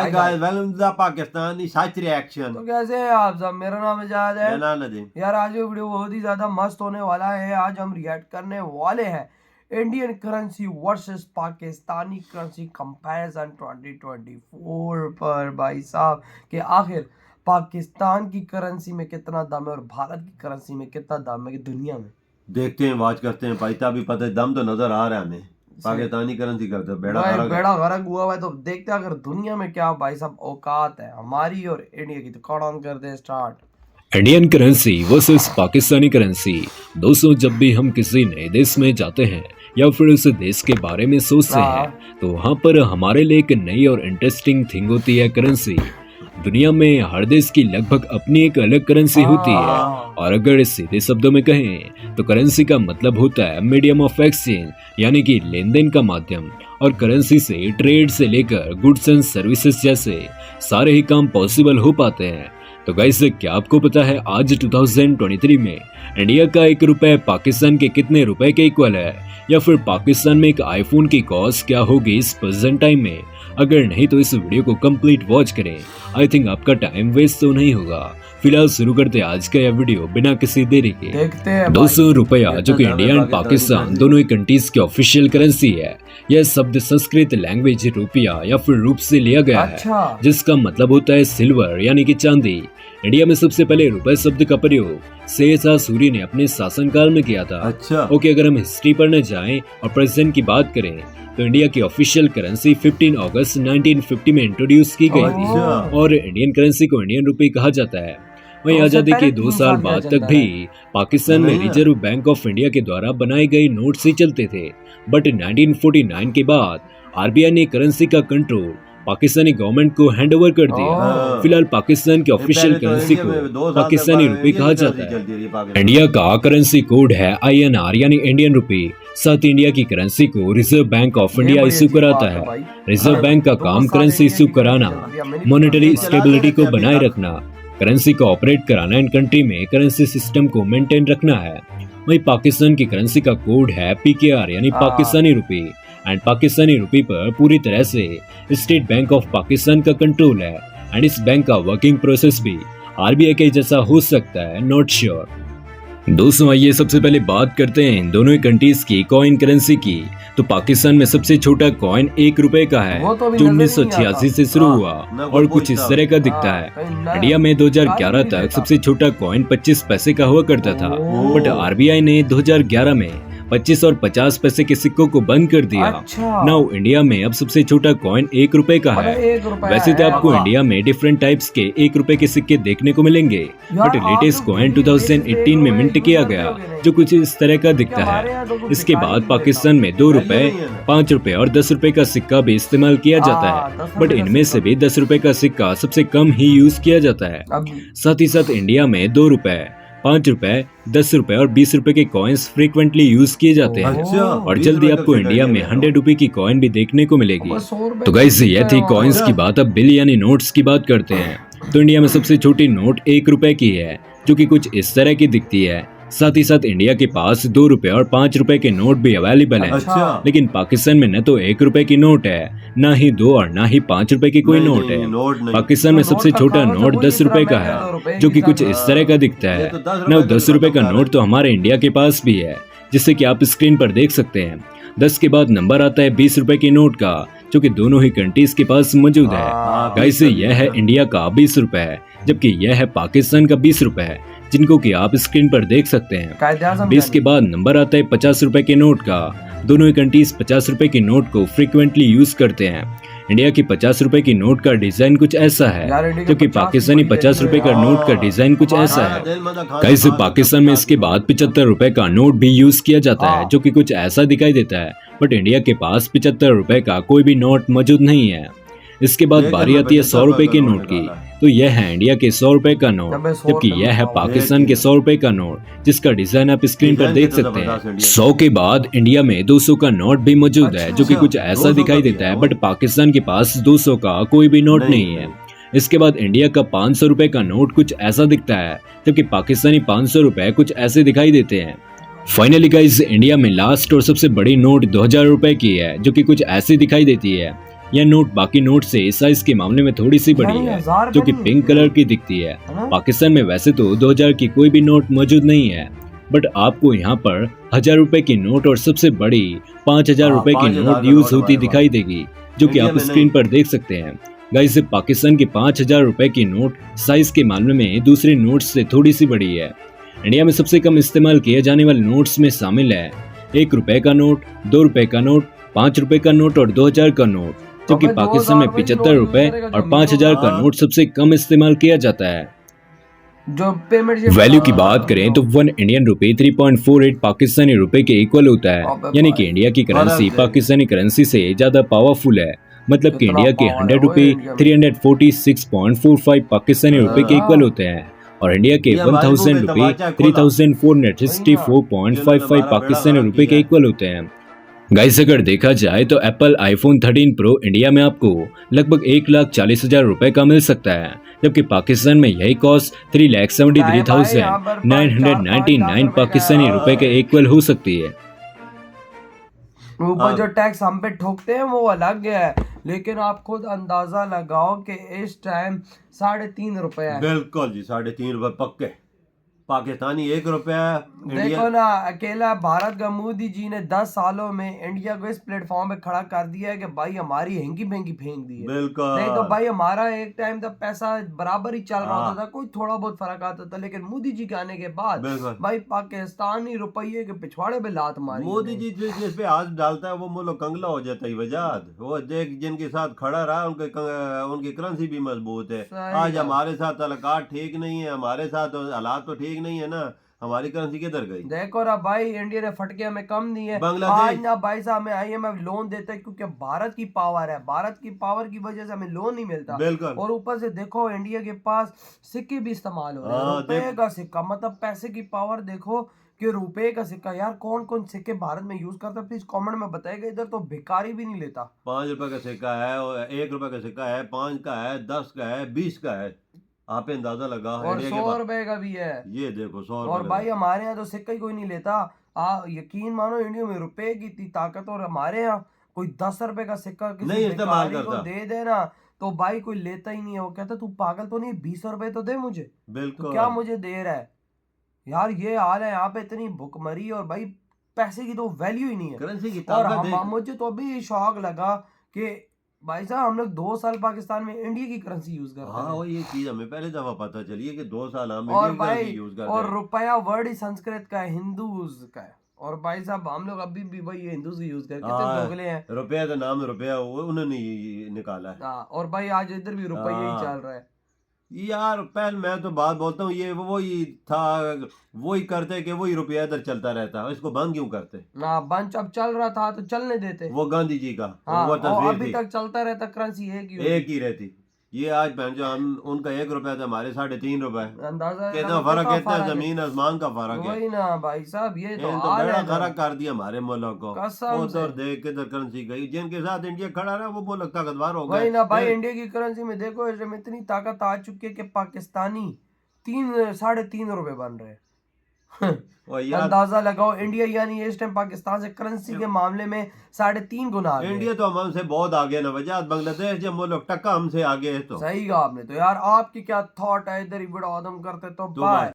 Hi guys, welcome to the Pakistani Sach Reaction. तो कैसे हैं आप सब। मेरा नाम इजाद है। मेरा नाम नदीम। यार आज ये वीडियो बहुत ही ज्यादा मस्त होने वाला है। आज हम रिएक्ट करने वाले हैं Indian currency versus Pakistani currency comparison 2024 पर। भाई साहब कि आखिर पाकिस्तान की करेंसी में कितना दम है और भारत की करेंसी में कितना दम है दुनिया में। देखते हैं, वाच करते हैं। पाइता भी पता है, दम तो नजर आ रहा है हमें। पाकिस्तानी करेंसी करते बेड़ा गरक हुआ है। तो देखते हैं अगर दुनिया में क्या भाई साहब औकात है हमारी और इंडिया की। तो कौन ऑन कर they start. Indian currency versus Pakistani currency. दोस्तों, जब भी हम किसी नए देश में जाते हैं या फिर उस देश के बारे में सोचते हैं तो वहाँ पर हमारे लिए एक नई और इंटरेस्टिंग थिंग होती है करेंसी। दुनिया में हर देश की लगभग अपनी एक अलग करेंसी होती है, और अगर सीधे शब्दों में कहें तो करेंसी का मतलब होता है मीडियम ऑफ एक्सचेंज, यानी कि लेन देन का माध्यम। और करेंसी से ट्रेड से लेकर गुड्स एंड सर्विसेज जैसे सारे ही काम पॉसिबल हो पाते हैं। तो गाइस, क्या आपको पता है आज 2023 में इंडिया का 1 रुपए पाकिस्तान के कितने रुपए के इक्वल है, या फिर पाकिस्तान में एक आईफोन की कॉस्ट क्या होगी इस प्रेजेंट टाइम में? अगर नहीं तो इस वीडियो को कंप्लीट वॉच करें। आई थिंक आपका टाइम वेस्ट तो नहीं होगा। फिलहाल शुरू करते हैं आज का यह वीडियो बिना किसी देरी के। देखते हैं 200 रुपया, जो कि इंडिया एंड पाकिस्तान दोनों ही कंट्रीज की ऑफिशियल करेंसी है। यह शब्द संस्कृत लैंग्वेज रुपया या फिर रूप से लिया गया है, जिसका मतलब होता है सिल्वर यानी कि चांदी। इंडिया में सबसे पहले रुपए शब्द का प्रयोग शेरशाह सूरी ने अपने शासनकाल में किया था। ओके, अगर हम हिस्ट्री पढ़ने जाएं और प्रेजेंट की बात करें तो इंडिया की ऑफिशियल करेंसी 15 अगस्त 1950 में इंट्रोड्यूस की गई थी, और इंडियन करेंसी को इंडियन रुपए कहा जाता है। वहीं आजादी के 2 साल बाद तक भी पाकिस्तान में रिजर्व बैंक ऑफ इंडिया के द्वारा बनाए गए नोट्स ही चलते थे, बट 1949 के बाद आरबीआई ने करेंसी का कंट्रोल पाकिस्तानी गवर्नमेंट को हैंड ओवर कर दिया। फिलहाल पाकिस्तान की ऑफिशियल करेंसी को पाकिस्तानी रुपए कहा जाता है। इंडिया का करेंसी कोड है INR यानी इंडियन रुपी। साथ ही इंडिया की करेंसी को reserve bank of India issue कराता है। रिजर्व बैंक का काम करेंसी इशू कराना, मॉनेटरी स्टेबिलिटी को बनाए रखना, करेंसी को ऑपरेट कराना एंड कंट्री में करेंसी सिस्टम को मेंटेन रखना है। वहीं पाकिस्तान की करेंसी का कोड है PKR यानी पाकिस्तानी रुपी, एंड पाकिस्तानी रुपी पर पूरी तरह से स्टेट बैंक ऑफ पाकिस्तान का कंट्रोल है, एंड इस बैंक का वर्किंग प्रोसेस भी RBI के जैसा हो सकता है, नॉट श्योर। दोस्तों, आइए सबसे पहले बात करते हैं इन दोनों ही कंट्रीज की कॉइन करेंसी की। तो पाकिस्तान में सबसे छोटा कॉइन 1 रुपए का है, जो 1986 से शुरू हुआ और कुछ इस तरह का दिखता है। इंडिया में 2011 तक सबसे छोटा कॉइन 25 पैसे का हुआ करता था, बट RBI ने 2011 में 25 और 50 पैसे के सिक्कों को बंद कर दिया। नाउ इंडिया में अब सबसे छोटा कॉइन 1 रुपए का है। वैसे तो आपको इंडिया में डिफरेंट टाइप्स के 1 रुपए के सिक्के देखने को मिलेंगे, बट लेटेस्ट कॉइन 2018 में मिंट किया गया, जो कुछ इस तरह का दिखता है। इसके बाद पाकिस्तान में 2 रुपए, 5 रुपए और 10 रुपए का सिक्का भी इस्तेमाल किया जाता है, बट इनमें से भी 10 रुपए का सिक्का सबसे कम ही यूज किया जाता है। साथ ही साथ इंडिया में 2 रुपए, 5 रुपए, 10 रुपए और 20 रुपए के कॉइन्स फ्रीक्वेंटली यूज किए जाते हैं, और जल्दी आपको इंडिया में 100 रुपए की कॉइन भी देखने को मिलेगी। तो गाइस, ये थी कॉइन्स की बात। अब बिल यानी नोट्स की बात करते हैं। तो इंडिया में सबसे छोटी नोट 1 रुपए की है, जो कि कुछ इस तरह की दिखती है। साथ ही साथ इंडिया के पास 2 रुपए और 5 रुपए के नोट भी अवेलेबल हैं। लेकिन पाकिस्तान में न तो 1 रुपए की नोट है, ना ही 2 और ना ही 5 रुपए की कोई नोट है। पाकिस्तान में सबसे छोटा नोट 10 रुपए का है, जो कि कुछ इस तरह का दिखता है। ना 10 रुपए का नोट तो हमारे इंडिया के पास भी है, जिससे कि आप स्क्रीन पर देख सकते हैं। 10 के बाद नंबर आता है 20 रुपए की नोट का, जो कि दोनों ही कंट्रीज के पास मौजूद है। गाइस, यह है इंडिया का 20 रुपए, जबकि यह है पाकिस्तान का 20 रुपए, जिनको कि आप स्क्रीन पर देख सकते हैं। 20 के बाद नंबर आता है 50 रुपए के नोट का। दोनों ही कंट्रीज 50 रुपए के नोट को फ्रीक्वेंटली यूज करते हैं। इंडिया की 50 रुपए की नोट का डिजाइन कुछ ऐसा है, जबकि पाकिस्तानी 50 रुपए का नोट का डिजाइन कुछ ऐसा है। कैसे पाकिस्तान में इसके बाद 75 रुपए का नोट भी यूज किया जाता है, जो कि कुछ ऐसा दिखाई देता है, बट इंडिया के पास 75 रुपए का कोई भी नोट मौजूद नहीं है। इसके बाद बारी आती है 100 रुपए के नोट की। तो यह है इंडिया के 100 रुपए का नोट, जबकि यह है पाकिस्तान के 100 रुपए का नोट, जिसका डिजाइन आप स्क्रीन पर देख सकते हैं। 100 के बाद इंडिया में 200 का नोट भी मौजूद है, जो कि कुछ ऐसा दिखाई देता है, बट पाकिस्तान के पास 200 का कोई भी नोट नहीं है। इसके बाद इंडिया का 500 रुपए का नोट कुछ ऐसा दिखता है, जबकि पाकिस्तानी 500 रुपए कुछ ऐसे दिखाई देते हैं। फाइनली गाइस, इंडिया में लास्ट और सबसे बड़ी नोट 2000 रुपए की है, जो कि कुछ ऐसी दिखाई देती है। यह नोट बाकी नोट से साइज के मामले में थोड़ी सी बड़ी यानी है, 1000 जो कि का नहीं पिंक है। कलर की दिखती है। है ना? पाकिस्तान में वैसे तो 2000 की कोई भी नोट मौजूद नहीं है, बट आपको यहाँ पर 1000 रुपए की नोट और सबसे बड़ी 5000 रुपए की 5000 नोट का यूज नोट होती हमारे दिखाई देगी, जो कि इंडिया आप में स्क्रीन नहीं। पर देख सकते हैं। गाइस, पाकिस्तान की 5000 रुपए की नोट साइज के मामले में दूसरे नोट से थोड़ी सी बड़ी है। इंडिया में सबसे कम इस्तेमाल किए जाने वाले नोट्स में शामिल है 1 रुपए का नोट, 2 रुपए का नोट, 5 रुपए का नोट और 2000 का नोट, जबकि अबे पाकिस्तान में 2000 रुपए की 75 नोट रुपए यूज करेगा और जो 5000 का हाँ। नोट सबसे कम इस्तेमाल किया जाता है। जो पेमेंट वैल्यू की बात करें तो 1 इंडियन रुपए 3.48 पाकिस्तानी रुपए के इक्वल होता है, अबे यानी कि भाई, इंडिया की करेंसी फर्क है। पाकिस्तानी करेंसी से ज्यादा पावरफुल है। मतलब कि कितना इंडिया के power है 100 वो रुपए इंडिया में। 346.45 पाकिस्तानी रुपए के हाँ। इक्वल होते हैं, और इंडिया के ये हमारे मुंह 1000 पे रुपए तमाचा खोला। 3464.55 जिन्होंने हमारा पाकिस्तानी बेड़ा रुपए गर्क के किया। इक्वल होते हैं। गाइस, अगर देखा जाए तो एप्पल आईफोन 13 प्रो इंडिया में आपको लगभग 1,40,000 रुपए का मिल सकता है, जबकि पाकिस्तान में यही कॉस्ट 3,73,999 पाकिस्तानी रुपए के इक्वल हो सकती है। ऊपर हाँ। जो टैक्स हम पे ठोकते हैं वो अलग है, लेकिन आप खुद अंदाजा लगाओ कि इस टाइम 3.5 रुपए है। बिल्कुल जी, 3.5 रुपए पक्के। पाकिस्तानी 1 रुपया, देखो इंडिया ना, अकेला भारत का मोदी जी ने 10 सालों में इंडिया को इस प्लेटफॉर्म पे खड़ा कर दिया है कि भाई हमारी हेंगी महंगी फेंक दी है। बिल्कुल। नहीं तो भाई हमारा एक टाइम तक पैसा बराबर ही चल रहा हाँ। होता था, कोई थोड़ा बहुत फर्क आता था, लेकिन मोदी जी के आने के बाद बिल्कुल। भाई पाकिस्तानी रुपये के पिछवाड़े पे लात मारी मोदी इन्होंने। जी जिस पे हाथ डालता है वो मुल्क कंगला हो जाता है वजाद। वो देख जिनके साथ खड़ा रहा उनकी करेंसी भी मजबूत है। सही आज है। हमारे साथ तलकात ठीक नहीं है, हमारे साथ हालात तो ठीक नहीं है ना, हमारी करेंसी किधर गई? देखो ना भाई, इंडिया ने फटके हमें कम नहीं है। बांग्लादेश- आज ना भाई साहब हमें IMF लोन देता है क्योंकि भारत की पावर है, भारत की पावर की वजह से हमें लोन नहीं मिलता। बिल्कुल। और ऊपर से देखो इंडिया के पास सिक्के भी इस्तेमाल हो रहे हैं, हाँ, रुपए देखो। का सिक्का, मतलब पैसे की पावर देखो कि रुपए का सिक्का। यार कौन कौन सिक्के भारत में यूज करता है, प्लीज कमेंट में बताइएगा। इधर तो भिखारी भी नहीं लेता। 5 रुपए का सिक्का है, 1 रुपए का सिक्का है, 5 का है, 10 का है, 20 का है। आप अंदाजा लगा और इंडिया के 100 पास। रुपए का भी है। ये देखो 100 और रुपए भाई का। हमारे यहाँ तो सिक्का ही कोई नहीं लेता। यकीन मानो इंडिया में रुपए की इतनी ताकत, और हमारे यहाँ कोई 10 रुपए का सिक्का किसी नहीं इस्तेमाल भिखारी को करता। दे देना तो भाई कोई लेता ही नहीं है। वो कहता तू पागल तो नहीं, 20 रुपए तो दे मुझे, तो बिल्कुल। क्या मुझे दे रहा है। यार ये हाल है यहाँ पे, इतनी भुखमरी, और भाई पैसे की तो वैल्यू ही नहीं है। करेंसी की और ताकत देख। मुझे तो अभी शौक लगा कि भाई साहब हम लोग 2 साल पाकिस्तान में इंडिया की करेंसी यूज करते हाँ, हैं। वो ये चीज हमें पहले दफा पता चली है कि 2 साल हम और इंडियन करेंसी भाई यूज करते और हैं। रुपया वर्ड ही संस्कृत का है, हिंदूज का है। और भाई साहब हम लोग अभी भी भाई ये हिंदूज यूज करते हैं, कितने हाँ, दोगले हैं। रुपया का नाम रुपया वो उन्होंने ही निकाला है। हाँ, और भाई आज इधर भी रुपया ही हाँ। चल रहा है। यार पहले मैं तो बात बोलता हूँ, ये वही था, वही करते कि वही रुपया इधर चलता रहता, इसको बंद क्यों करते? ना बंच अब चल रहा था तो चलने देते। वो गांधी जी का हाँ, वो और तस्वीर अभी थी, तक चलता रहता, करेंसी एक ही होती। एक ही रहती। ये आज बहन जो हम उनका 1 रुपया था, हमारे 3.5 रुपए। अंदाजा कितना लगाओ फर्क कितना है, इतना फर्क है। जमीन आसमान का फर्क है। वही ना भाई साहब, ये तो इन्हें तो हाल बेड़ा है ना। गर्क कर दिया हमारे मुल्क को। कसम से। उधर देख किधर करेंसी गई, जिनके साथ इंडिया खड़ा रहा वो मुल्क ताकतवर हो वही गए। ना भाई, इंडिया की करेंसी में देखो इस टाइम इतनी ताकत आ चुकी है कि पाकिस्तानी 3.5 रुपए बन रहे हैं। और यार अंदाजा लगाओ, इंडिया यानी इस टाइम पाकिस्तान से करेंसी के मामले में 3.5 गुना आगे है। इंडिया तो हमसे बहुत आगे ना वजह, बांग्लादेश जब मुल्क टक्का हमसे आगे है तो सही कहा आपने। तो यार आपकी क्या थॉट है, इधर ही वीडियो खत्म करते तो तो बाय।